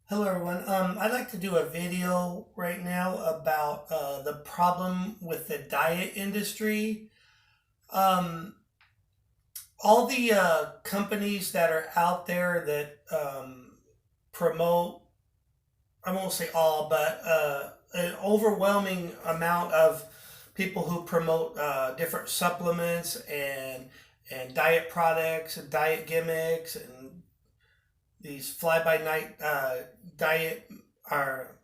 Hello everyone. I'd like to do a video right now about the problem with the diet industry. Um, all the companies that are out there that promote, I won't say all, but an overwhelming amount of people who promote different supplements and diet products and diet gimmicks and these fly by night diet or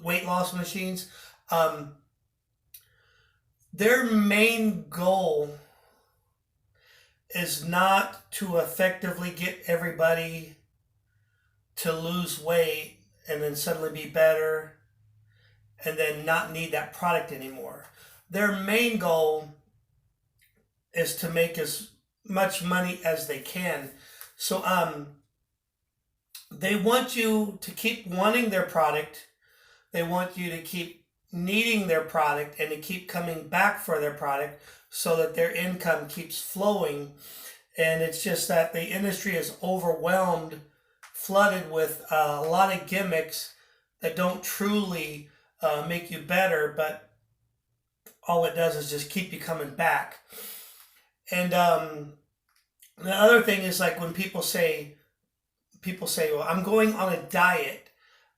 weight loss machines. Um, their main goal is not to effectively get everybody to lose weight and then suddenly be better and then not need that product anymore. Their main goal is to make as much money as they can. So they want you to keep wanting their product. They want you to keep needing their product and to keep coming back for their product so that their income keeps flowing. And it's just that the industry is overwhelmed, flooded with a lot of gimmicks that don't truly make you better, but all it does is just keep you coming back. And the other thing is like when people say, well, I'm going on a diet.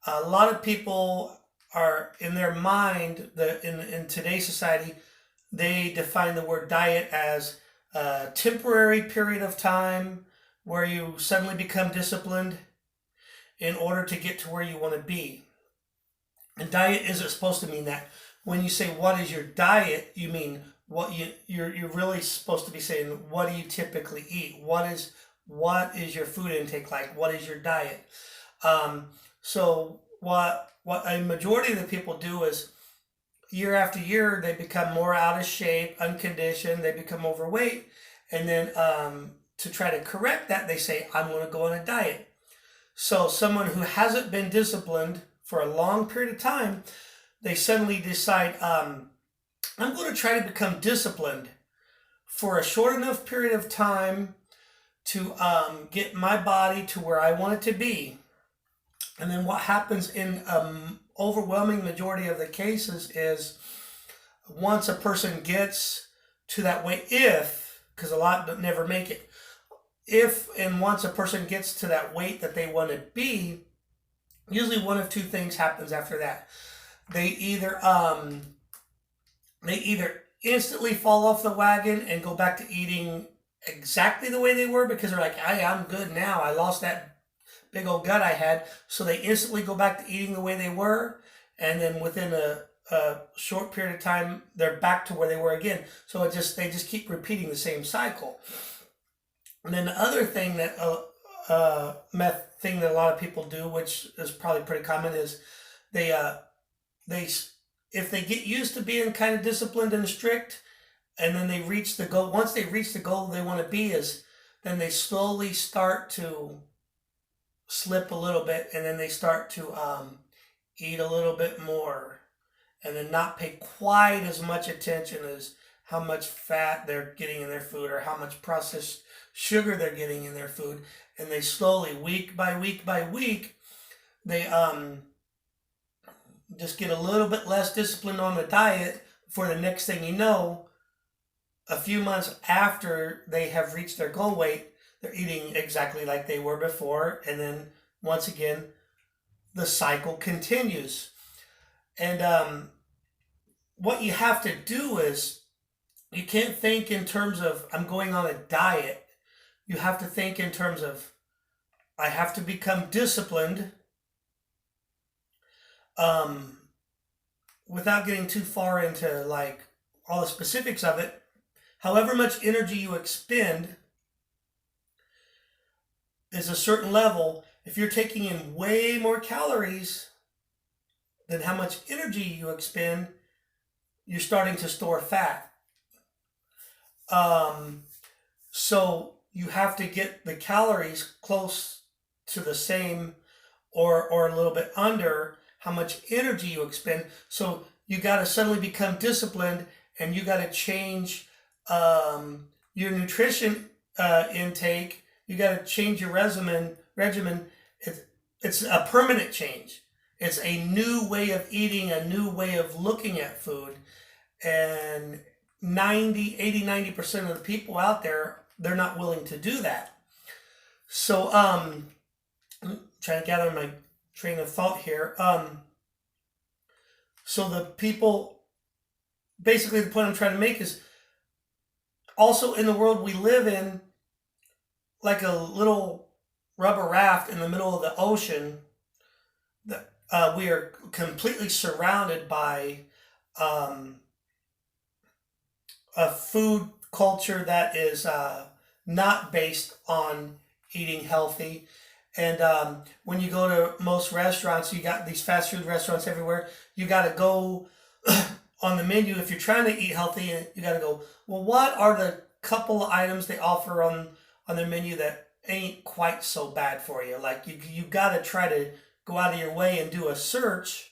A lot of people are in their mind that in today's society, they define the word diet as a temporary period of time where you suddenly become disciplined in order to get to where you want to be. And diet isn't supposed to mean that. When you say what is your diet, you mean what you're really supposed to be saying what do you typically eat? What is your food intake like? What is your diet? So what a majority of the people do is year after year they become more out of shape, unconditioned, they become overweight, and then to try to correct that, they say I'm going to go on a diet. So someone who hasn't been disciplined for a long period of time, they suddenly decide I'm going to try to become disciplined for a short enough period of time to get my body to where I want it to be. And then what happens in overwhelming majority of the cases is once a person gets to that weight, if, because a lot never make it, if and once a person gets to that weight that they want to be, usually one of two things happens after that. They either instantly fall off the wagon and go back to eating exactly the way they were because they're like, hey, I'm good now. I lost that big old gut I had. So they instantly go back to eating the way they were. And then within a short period of time, they're back to where they were again. So they just keep repeating the same cycle. And then the other thing that thing that a lot of people do, which is probably pretty common, is they they if they get used to being kind of disciplined and strict, and then they reach the goal. Once they reach the goal they want to be, is then they slowly start to slip a little bit, and then they start to eat a little bit more, and then not pay quite as much attention as how much fat they're getting in their food or how much processed sugar they're getting in their food, and they slowly, week by week by week, they just get a little bit less disciplined on the diet. For the next thing you know, a few months after they have reached their goal weight, they're eating exactly like they were before, and then once again, the cycle continues. And what you have to do is you can't think in terms of I'm going on a diet. You have to think in terms of I have to become disciplined um, without getting too far into like all the specifics of it. However much energy you expend is a certain level. If you're taking in way more calories than how much energy you expend, you're starting to store fat. So you have to get the calories close to the same or a little bit under how much energy you expend. So you got to suddenly become disciplined, and you got to change your nutrition intake. You got to change your regimen. it's a permanent change. It's a new way of eating, a new way of looking at food. And 90, 80, 90% of the people out there, they're not willing to do that. So, I'm trying to gather my train of thought here. So the people, basically the point I'm trying to make is also in the world we live in, like a little rubber raft in the middle of the ocean, that we are completely surrounded by a food culture that is not based on eating healthy. And when you go to most restaurants, you got these fast food restaurants everywhere. You got to go on the menu if you're trying to eat healthy. You got to go, well, what are the couple of items they offer on the menu that ain't quite so bad for you? Like you got to try to go out of your way and do a search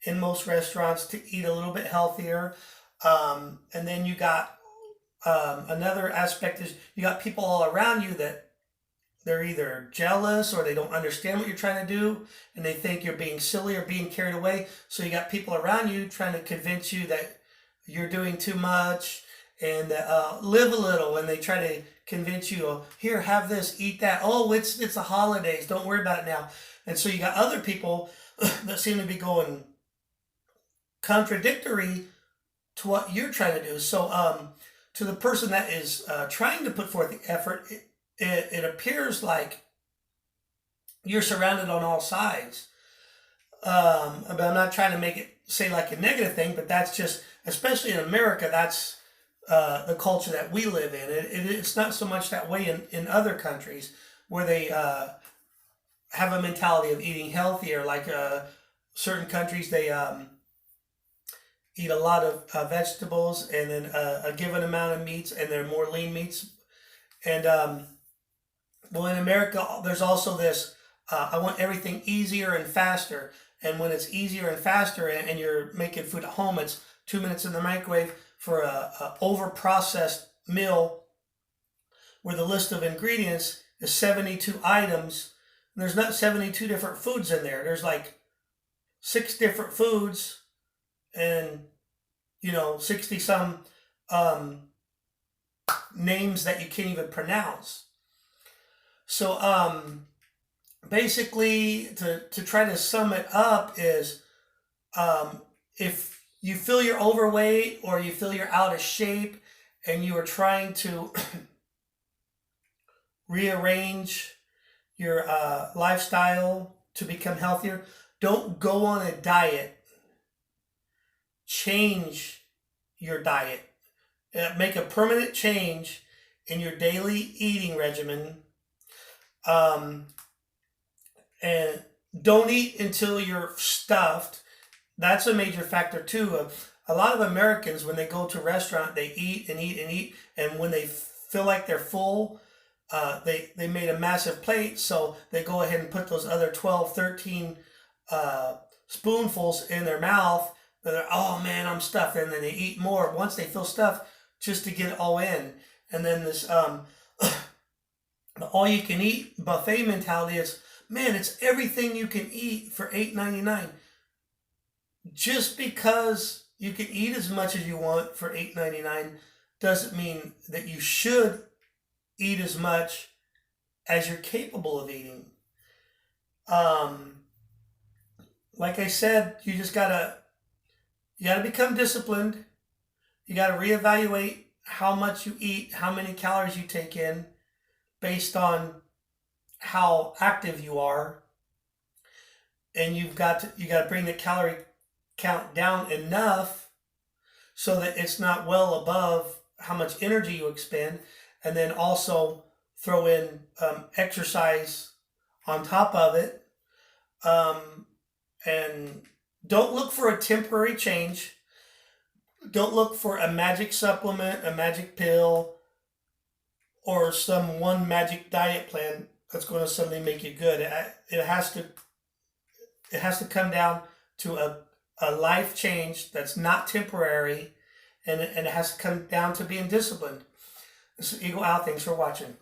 in most restaurants to eat a little bit healthier. And then you got another aspect is you got people all around you that they're either jealous or they don't understand what you're trying to do and they think you're being silly or being carried away. So you got people around you trying to convince you that you're doing too much and live a little, and they try to convince you, oh, here, have this, eat that. Oh, it's the holidays. Don't worry about it now. And so you got other people that seem to be going contradictory to what you're trying to do. So to the person that is trying to put forth the effort, it appears like you're surrounded on all sides. But I'm not trying to make it say like a negative thing, but that's just, especially in America, that's the culture that we live in. It's not so much that way in other countries where they have a mentality of eating healthier. Like certain countries, they eat a lot of vegetables and then a given amount of meats, and they're more lean meats. And well, in America, there's also this, I want everything easier and faster. And when it's easier and faster and you're making food at home, it's 2 minutes in the microwave for a over-processed meal where the list of ingredients is 72 items. And there's not 72 different foods in there. There's like 6 different foods and, 60 some names that you can't even pronounce. So basically, to try to sum it up is, if you feel you're overweight or you feel you're out of shape and you are trying to rearrange your lifestyle to become healthier, don't go on a diet. Change your diet. Make a permanent change in your daily eating regimen. And don't eat until you're stuffed. That's a major factor too. A lot of Americans, when they go to a restaurant, they eat and eat and eat, and when they feel like they're full, they made a massive plate, so they go ahead and put those other 12, 13 spoonfuls in their mouth. They're, oh man, I'm stuffed, and then they eat more once they feel stuffed just to get it all in. And then this the all-you-can-eat buffet mentality is, man, it's everything you can eat for $8.99. Just because you can eat as much as you want for $8.99 doesn't mean that you should eat as much as you're capable of eating. Like I said, you gotta become disciplined. You gotta reevaluate how much you eat, how many calories you take in, based on how active you are, and you got to bring the calorie count down enough so that it's not well above how much energy you expend, and then also throw in exercise on top of it, and don't look for a temporary change. Don't look for a magic supplement, a magic pill, or some one magic diet plan that's going to suddenly make you good. It has to come down to a life change that's not temporary, and it has to come down to being disciplined. This is Eagle Out. Thanks for watching.